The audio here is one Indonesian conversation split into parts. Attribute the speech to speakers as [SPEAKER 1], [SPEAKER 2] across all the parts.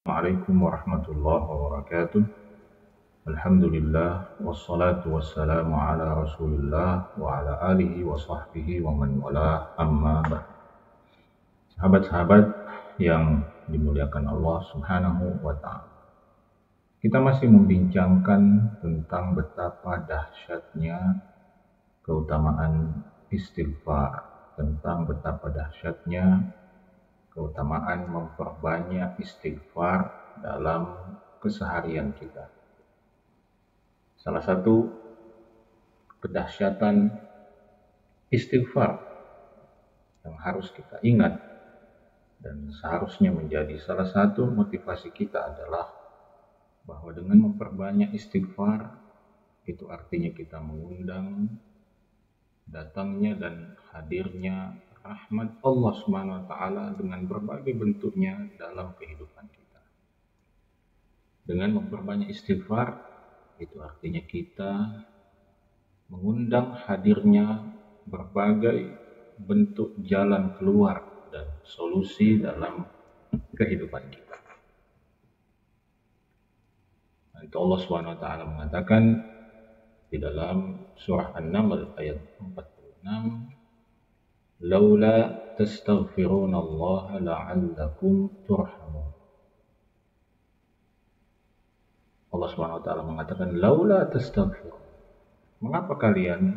[SPEAKER 1] Assalamualaikum warahmatullahi wabarakatuh. Alhamdulillah wassalatu wassalamu ala Rasulillah wa ala alihi wa sahbihi wa man wala amma ba'd. Sahabat-sahabat yang dimuliakan Allah Subhanahu wa taala. Kita masih membincangkan tentang betapa dahsyatnya keutamaan istighfar, tentang betapa dahsyatnya keutamaan memperbanyak istighfar dalam keseharian kita. Salah satu kedahsyatan istighfar yang harus kita ingat dan seharusnya menjadi salah satu motivasi kita adalah bahwa dengan memperbanyak istighfar itu artinya kita mengundang datangnya dan hadirnya rahmat Allah Subhanahu wa taala dengan berbagai bentuknya dalam kehidupan kita. Dengan memperbanyak istighfar itu artinya kita mengundang hadirnya berbagai bentuk jalan keluar dan solusi dalam kehidupan kita. Itu Allah Subhanahu wa taala mengatakan di dalam surah An-Naml ayat 46, laula tastaghfiruna Allah la'allakum turhamun. Allah Subhanahu wa taala mengatakan laula tastaghfirun. Mengapa kalian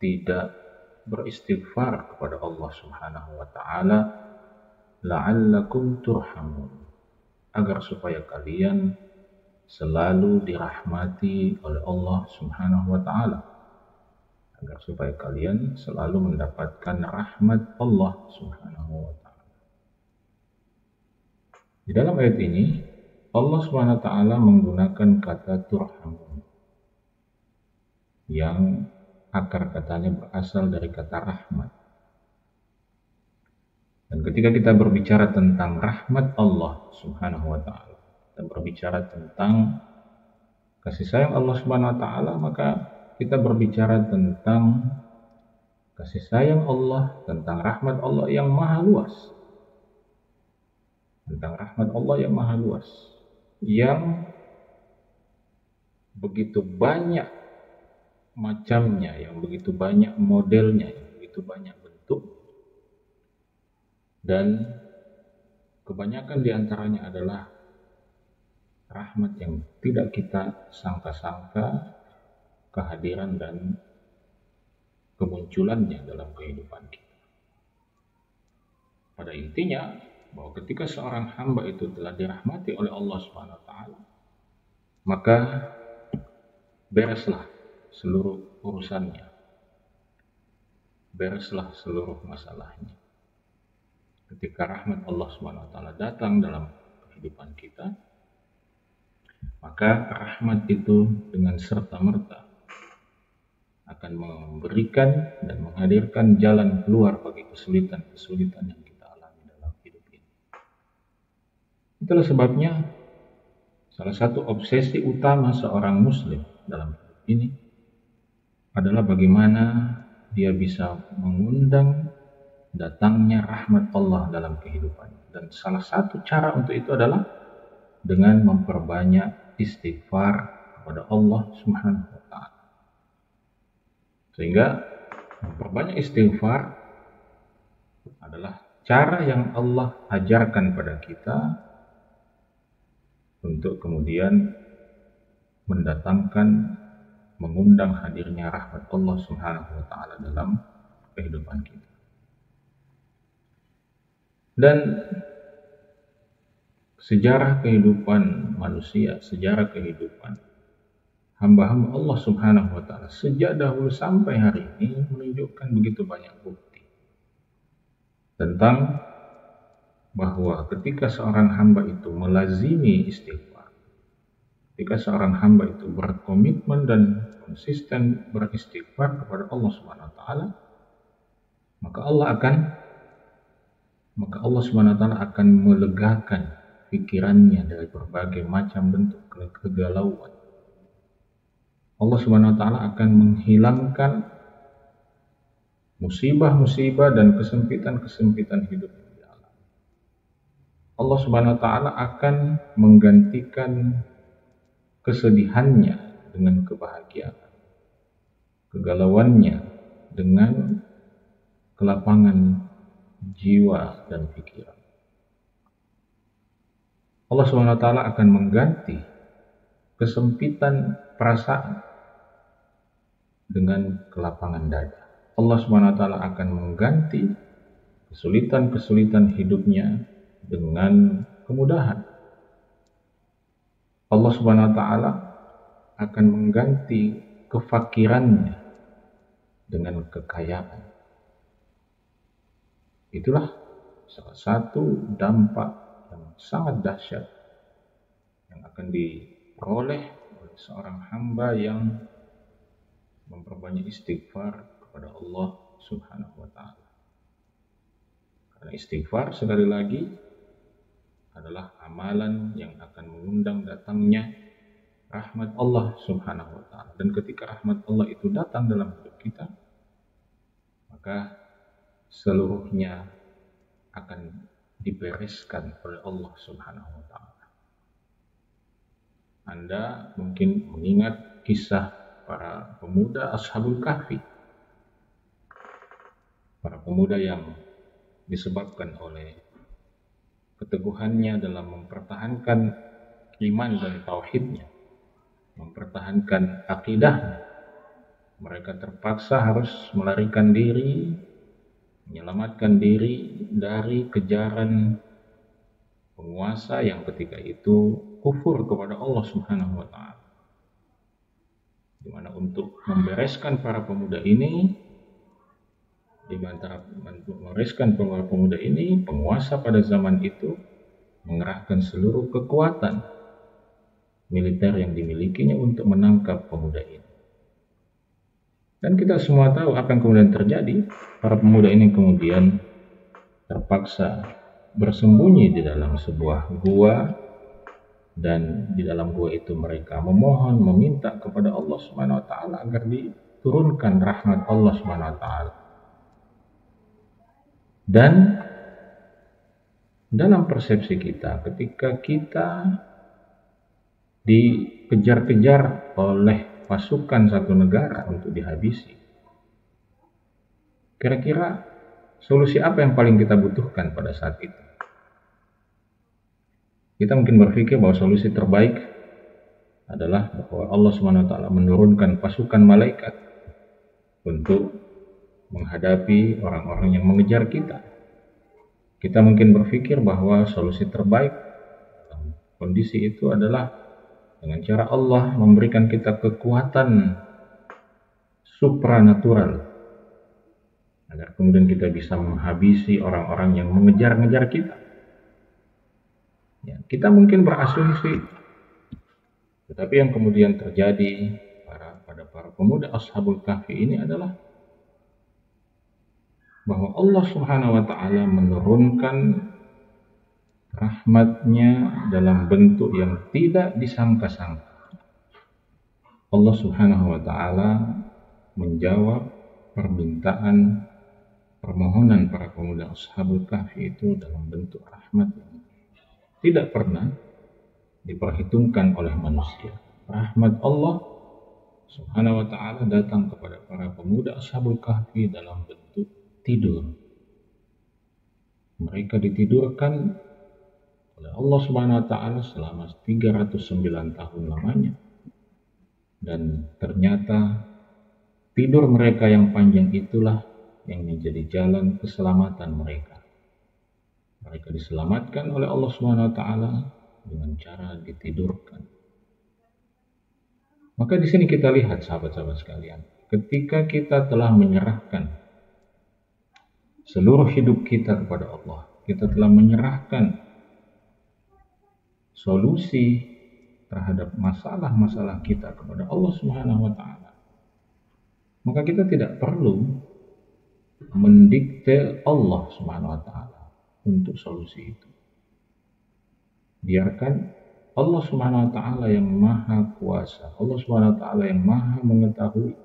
[SPEAKER 1] tidak beristighfar kepada Allah Subhanahu wa taala la'allakum turhamun, agar supaya kalian selalu dirahmati oleh Allah Subhanahu wa taala, agar supaya kalian selalu mendapatkan rahmat Allah Subhanahu wa taala. Di dalam ayat ini Allah Subhanahu wa taala menggunakan kata turhamun yang akar katanya berasal dari kata rahmat. Dan ketika kita berbicara tentang rahmat Allah Subhanahu wa taala, kita berbicara tentang kasih sayang Allah Subhanahu wa taala, maka kita berbicara tentang kasih sayang Allah, tentang rahmat Allah yang maha luas. Tentang rahmat Allah yang maha luas, yang begitu banyak macamnya, yang begitu banyak modelnya, yang begitu banyak bentuk, dan kebanyakan diantaranya adalah rahmat yang tidak kita sangka-sangka kehadiran dan kemunculannya dalam kehidupan kita. Pada intinya, bahwa ketika seorang hamba itu telah dirahmati oleh Allah Subhanahu wa taala, maka bereslah seluruh urusannya. Bereslah seluruh masalahnya. Ketika rahmat Allah Subhanahu wa taala datang dalam kehidupan kita, maka rahmat itu dengan serta-merta akan memberikan dan menghadirkan jalan keluar bagi kesulitan-kesulitan yang kita alami dalam hidup ini. Itulah sebabnya salah satu obsesi utama seorang muslim dalam hidup ini adalah bagaimana dia bisa mengundang datangnya rahmat Allah dalam kehidupannya. Dan salah satu cara untuk itu adalah dengan memperbanyak istighfar kepada Allah Subhanahu wa taala. Sehingga memperbanyak istighfar adalah cara yang Allah ajarkan pada kita untuk kemudian mendatangkan, mengundang hadirnya rahmat Allah Subhanahu wa taala dalam kehidupan kita. Dan sejarah kehidupan manusia, sejarah kehidupan hamba-hamba Allah Subhanahu wa taala sejak dahulu sampai hari ini menunjukkan begitu banyak bukti tentang bahwa ketika seorang hamba itu melazimi istighfar, ketika seorang hamba itu berkomitmen dan konsisten beristighfar kepada Allah Subhanahu wa taala, maka Allah Subhanahu wa taala akan melegakan pikirannya dari berbagai macam bentuk kegalauan. Allah Subhanahu wa taala akan menghilangkan musibah-musibah dan kesempitan-kesempitan hidup yang dialami. Allah Subhanahu wa taala akan menggantikan kesedihannya dengan kebahagiaan, kegalauannya dengan kelapangan jiwa dan pikiran. Allah Subhanahu wa taala akan mengganti kesempitan perasaan dengan kelapangan dada. Allah Subhanahu wa taala akan mengganti kesulitan-kesulitan hidupnya dengan kemudahan. Allah Subhanahu wa taala akan mengganti kefakirannya dengan kekayaan. Itulah salah satu dampak yang sangat dahsyat yang akan diperoleh oleh seorang hamba yang memperbanyak istighfar kepada Allah Subhanahu wa taala. Karena istighfar sekali lagi adalah amalan yang akan mengundang datangnya rahmat Allah Subhanahu wa taala. Dan ketika rahmat Allah itu datang dalam hidup kita, maka seluruhnya akan dibereskan oleh Allah Subhanahu wa taala. Anda mungkin mengingat kisah para pemuda Ashabul Kahfi. Para pemuda yang disebabkan oleh keteguhannya dalam mempertahankan iman dan tauhidnya, mempertahankan akidahnya, mereka terpaksa harus melarikan diri, menyelamatkan diri dari kejaran penguasa yang ketika itu kufur kepada Allah Subhanahu wa taala. Di mana untuk membereskan para pemuda ini, penguasa pada zaman itu mengerahkan seluruh kekuatan militer yang dimilikinya untuk menangkap pemuda ini. Dan kita semua tahu apa yang kemudian terjadi. Para pemuda ini kemudian terpaksa bersembunyi di dalam sebuah gua, dan di dalam gua itu mereka memohon, meminta kepada Allah Subhanahu wa taala agar diturunkan rahmat Allah Subhanahu wa taala. Dan dalam persepsi kita, ketika kita dikejar-kejar oleh pasukan satu negara untuk dihabisi, kira-kira solusi apa yang paling kita butuhkan pada saat itu? Kita mungkin berpikir bahwa solusi terbaik adalah bahwa Allah SWT menurunkan pasukan malaikat untuk menghadapi orang-orang yang mengejar kita. Kita mungkin berpikir bahwa solusi terbaik dalam kondisi itu adalah dengan cara Allah memberikan kita kekuatan supranatural agar kemudian kita bisa menghabisi orang-orang yang mengejar-ngejar kita. Ya, kita mungkin berasumsi, tetapi yang kemudian terjadi pada para pemuda Ashabul Kahfi ini adalah bahwa Allah Subhanahu wa taala menurunkan rahmatnya dalam bentuk yang tidak disangka-sangka. Allah Subhanahu wa taala menjawab permohonan para pemuda Ashabul Kahfi itu dalam bentuk rahmat yang tidak pernah diperhitungkan oleh manusia. Rahmat Allah Subhanahu wa taala datang kepada para pemuda Ashabul Kahfi dalam bentuk tidur. Mereka ditidurkan oleh Allah Subhanahu wa taala selama 309 tahun lamanya. Dan ternyata tidur mereka yang panjang itulah yang menjadi jalan keselamatan mereka. Mereka diselamatkan oleh Allah Subhanahu wa taala dengan cara ditidurkan. Maka di sini kita lihat, sahabat-sahabat sekalian, ketika kita telah menyerahkan seluruh hidup kita kepada Allah, kita telah menyerahkan solusi terhadap masalah-masalah kita kepada Allah Subhanahu wa taala, maka kita tidak perlu mendikte Allah Subhanahu wa taala untuk solusi itu. Biarkan Allah Subhanahu wa taala yang maha kuasa, Allah Subhanahu wa taala yang maha mengetahui,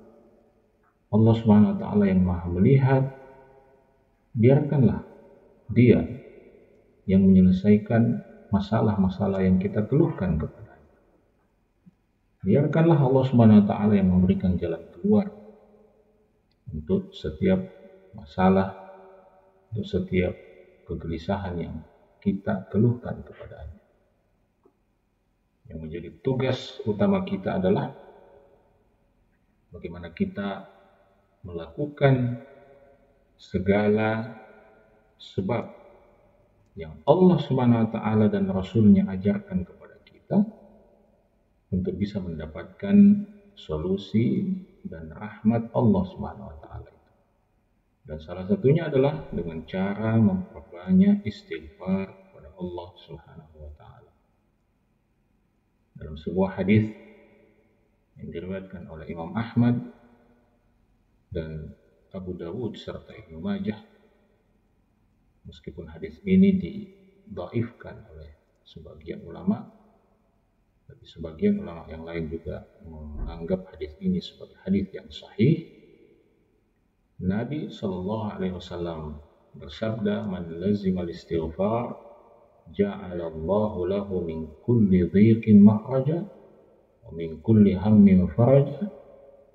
[SPEAKER 1] Allah Subhanahu wa taala yang maha melihat, biarkanlah Dia yang menyelesaikan masalah-masalah yang kita keluhkan kepadanya. Biarkanlah Allah Subhanahu wa taala yang memberikan jalan keluar untuk setiap masalah, untuk setiap kegelisahan yang kita keluhkan kepadanya. Yang menjadi tugas utama kita adalah bagaimana kita melakukan segala sebab yang Allah Subhanahu wa taala dan Rasul-Nya ajarkan kepada kita untuk bisa mendapatkan solusi dan rahmat Allah Subhanahu wa taala itu. Dan salah satunya adalah dengan cara memperbanyak istighfar kepada Allah Subhanahu wa taala. Dalam sebuah hadis yang diriwayatkan oleh Imam Ahmad dan Abu Dawud serta Ibnu Majah, meskipun hadis ini didhaifkan oleh sebagian ulama, tapi sebagian ulama yang lain juga menganggap hadis ini sebagai hadis yang sahih. Nabi sallallahu alaihi wasallam bersabda, "Man lazima al-istighfar ja'ala Allahu lahu min kulli dhiqin makhraja wa min kulli hammin faraja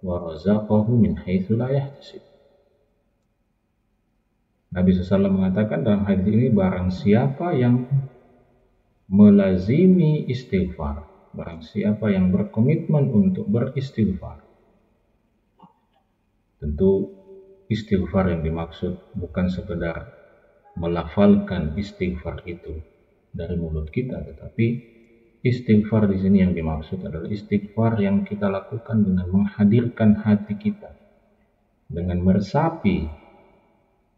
[SPEAKER 1] wa razaqahu min haitsu la yahtasib." Nabi SAW mengatakan dalam hadis ini, barang siapa yang melazimi istighfar, barang siapa yang berkomitmen untuk beristighfar. Tentu istighfar yang dimaksud bukan sekedar melafalkan istighfar itu dari mulut kita, tetapi istighfar di sini yang dimaksud adalah istighfar yang kita lakukan dengan menghadirkan hati kita, dengan meresapi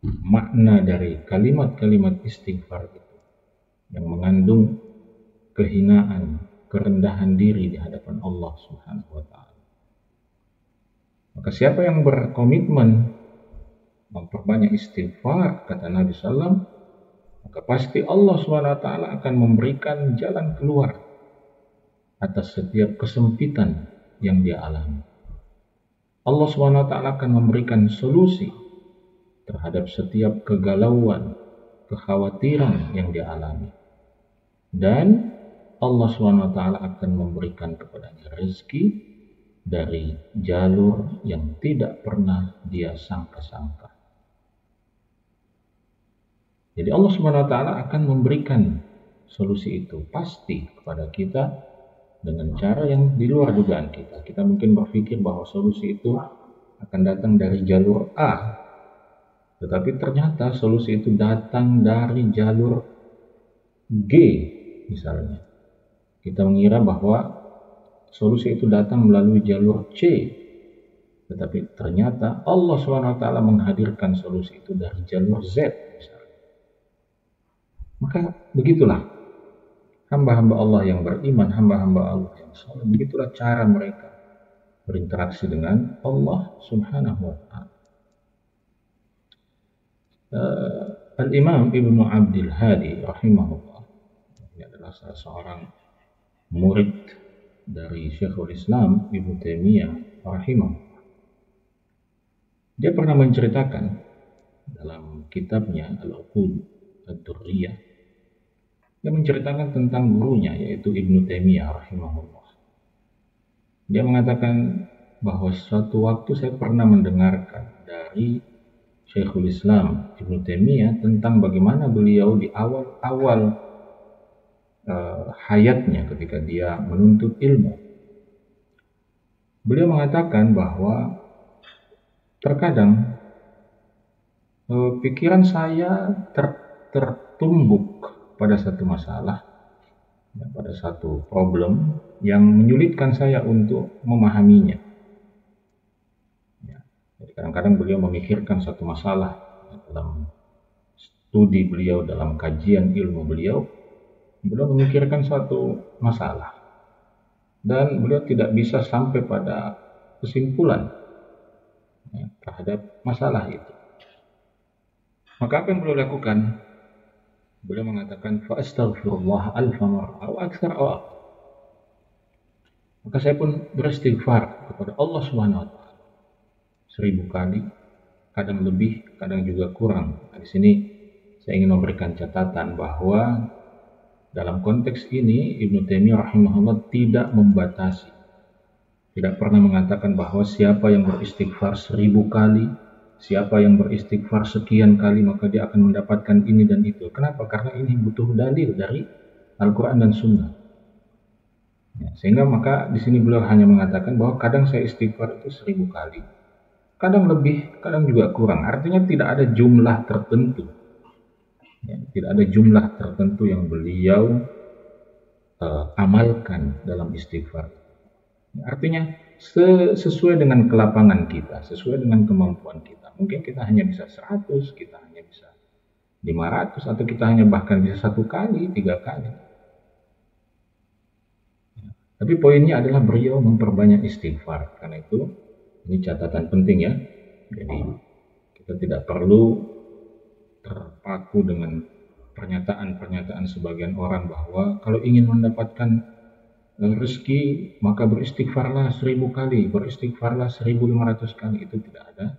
[SPEAKER 1] makna dari kalimat-kalimat istighfar itu yang mengandung kehinaan, kerendahan diri di hadapan Allah Subhanahu wa taala. Maka siapa yang berkomitmen memperbanyak istighfar, kata Nabi SAW, maka pasti Allah Subhanahu wa taala akan memberikan jalan keluar atas setiap kesempitan yang dia alami. Allah Subhanahu wa taala akan memberikan solusi terhadap setiap kegalauan, kekhawatiran yang dia alami. Dan Allah SWT akan memberikan kepadanya rezeki dari jalur yang tidak pernah dia sangka-sangka. Jadi Allah SWT akan memberikan solusi itu pasti kepada kita dengan cara yang di luar dugaan kita. Kita mungkin berpikir bahwa solusi itu akan datang dari jalur A, tetapi ternyata solusi itu datang dari jalur G misalnya. Kita mengira bahwa solusi itu datang melalui jalur C, tetapi ternyata Allah SWT menghadirkan solusi itu dari jalur Z misalnya. Maka begitulah hamba-hamba Allah yang beriman, hamba-hamba Allah yang saleh, begitulah cara mereka berinteraksi dengan Allah Subhanahu wa taala. Al-Imam Ibnu Abdul Hadi rahimahullah, ini adalah salah seorang murid dari Syekhul Islam Ibnu Taimiyah rahimahullah. Dia pernah menceritakan dalam kitabnya Al-Uqud Ad-Durriyah, dia menceritakan tentang gurunya yaitu Ibnu Taimiyah rahimahullah. Dia mengatakan bahwa suatu waktu saya pernah mendengarkan dari Syekhul Islam Ibnu Taimiyah tentang bagaimana beliau di awal-awal hayatnya ketika dia menuntut ilmu. Beliau mengatakan bahwa terkadang pikiran saya tertumbuk pada satu masalah, pada satu problem yang menyulitkan saya untuk memahaminya. Jadi kadang-kadang beliau memikirkan satu masalah dalam studi beliau, dalam kajian ilmu beliau memikirkan suatu masalah dan beliau tidak bisa sampai pada kesimpulan terhadap masalah itu. Maka apa yang beliau lakukan? Beliau mengatakan fa astaghfirullah alfa marrah aw aktsar aw aqall. Maka saya pun beristighfar kepada Allah Subhanahu wa taala 1000 kali, kadang lebih, kadang juga kurang. Di sini saya ingin memberikan catatan bahwa dalam konteks ini Ibnu Taimiyah rahimahullah tidak membatasi, tidak pernah mengatakan bahwa siapa yang beristighfar 1000 kali, siapa yang beristighfar sekian kali maka dia akan mendapatkan ini dan itu. Kenapa? Karena ini butuh dalil dari Al-Quran dan Sunnah. Ya, sehingga maka di sini beliau hanya mengatakan bahwa kadang saya istighfar itu 1000 kali, kadang lebih, kadang juga kurang. Artinya tidak ada jumlah tertentu. Ya, tidak ada jumlah tertentu yang beliau amalkan dalam istighfar. Ya, artinya sesuai dengan kelapangan kita, sesuai dengan kemampuan kita. Mungkin kita hanya bisa 100, kita hanya bisa 500, atau kita hanya bahkan bisa 1 kali, 3 kali. Ya, tapi poinnya adalah beliau memperbanyak istighfar. Karena itu ini catatan penting ya. Jadi kita tidak perlu terpaku dengan pernyataan-pernyataan sebagian orang bahwa kalau ingin mendapatkan rezeki maka beristighfarlah 1000 kali, beristighfarlah 1500 kali. Itu tidak ada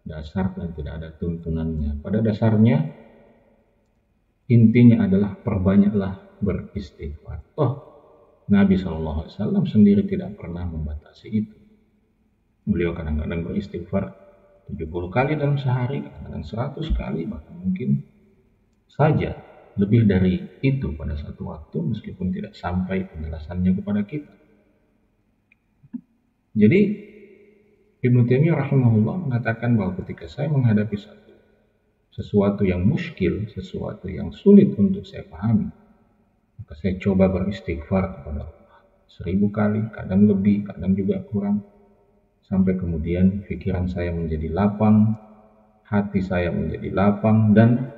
[SPEAKER 1] dasar dan tidak ada tuntunannya. Pada dasarnya intinya adalah perbanyaklah beristighfar. Nabi SAW sendiri tidak pernah membatasi itu. Beliau kadang-kadang beristighfar 70 kali dalam sehari, kadang-kadang 100 kali, bahkan mungkin saja lebih dari itu pada satu waktu, meskipun tidak sampai penjelasannya kepada kita. Jadi Ibnu Taimiyah rahimahullah mengatakan bahwa ketika saya menghadapi sesuatu yang muskil, sesuatu yang sulit untuk saya pahami, maka saya coba beristighfar kepada Allah 1000 kali, kadang lebih, kadang juga kurang, sampai kemudian pikiran saya menjadi lapang, hati saya menjadi lapang, dan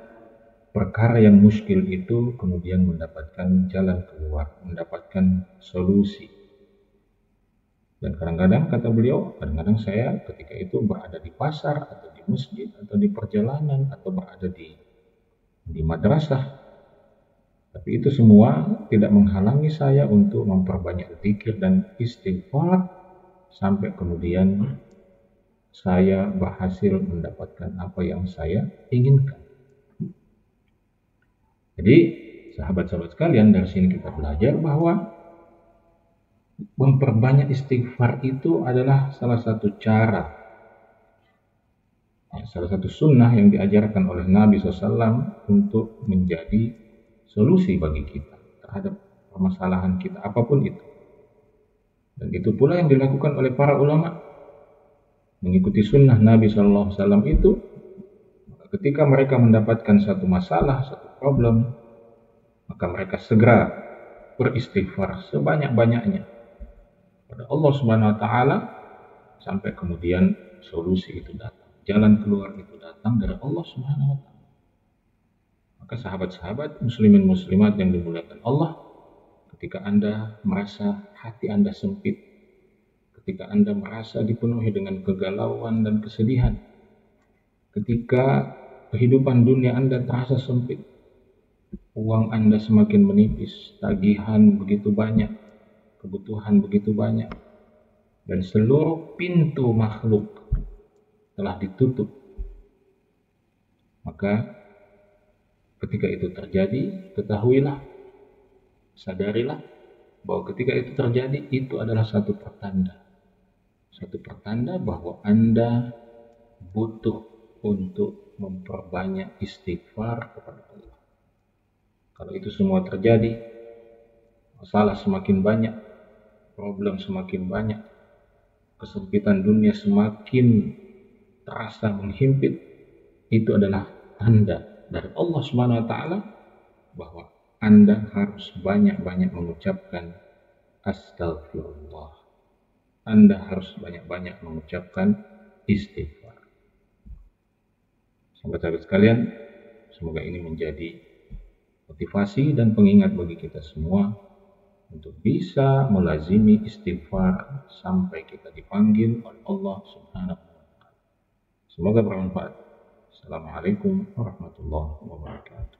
[SPEAKER 1] perkara yang muskil itu kemudian mendapatkan jalan keluar, mendapatkan solusi. Dan kadang-kadang, kata beliau, kadang-kadang saya ketika itu berada di pasar, atau di masjid, atau di perjalanan, atau berada di madrasah. Tapi itu semua tidak menghalangi saya untuk memperbanyak zikir dan istighfar, sampai kemudian saya berhasil mendapatkan apa yang saya inginkan. Jadi sahabat-sahabat sekalian, dari sini kita belajar bahwa memperbanyak istighfar itu adalah salah satu cara, salah satu sunnah yang diajarkan oleh Nabi SAW untuk menjadi solusi bagi kita terhadap permasalahan kita apapun itu. Dan itu pula yang dilakukan oleh para ulama, mengikuti sunnah Nabi SAW itu. Ketika mereka mendapatkan satu masalah, satu problem, maka mereka segera beristighfar sebanyak-banyaknya pada Allah Subhanahu wa Ta'ala, sampai kemudian solusi itu datang, jalan keluar itu datang dari Allah Subhanahu wa Ta'ala. Maka sahabat-sahabat muslimin muslimat yang dimuliakan Allah, ketika Anda merasa hati Anda sempit, ketika Anda merasa dipenuhi dengan kegalauan dan kesedihan, ketika kehidupan dunia Anda terasa sempit, uang Anda semakin menipis, tagihan begitu banyak, kebutuhan begitu banyak, dan seluruh pintu makhluk telah ditutup, maka ketika itu terjadi, ketahuilah, sadarilah bahwa ketika itu terjadi, itu adalah satu pertanda bahwa Anda butuh untuk memperbanyak istighfar kepada Allah. Kalau itu semua terjadi, masalah semakin banyak, problem semakin banyak, kesempitan dunia semakin terasa menghimpit, itu adalah tanda dari Allah Subhanahu wa Ta'ala bahwa Anda harus banyak-banyak mengucapkan astagfirullah. Anda harus banyak-banyak mengucapkan istighfar. Sahabat-sahabat sekalian, semoga ini menjadi motivasi dan pengingat bagi kita semua untuk bisa melazimi istighfar sampai kita dipanggil oleh Allah Subhanahu wa Ta'ala. Semoga bermanfaat. Assalamualaikum warahmatullahi wabarakatuh.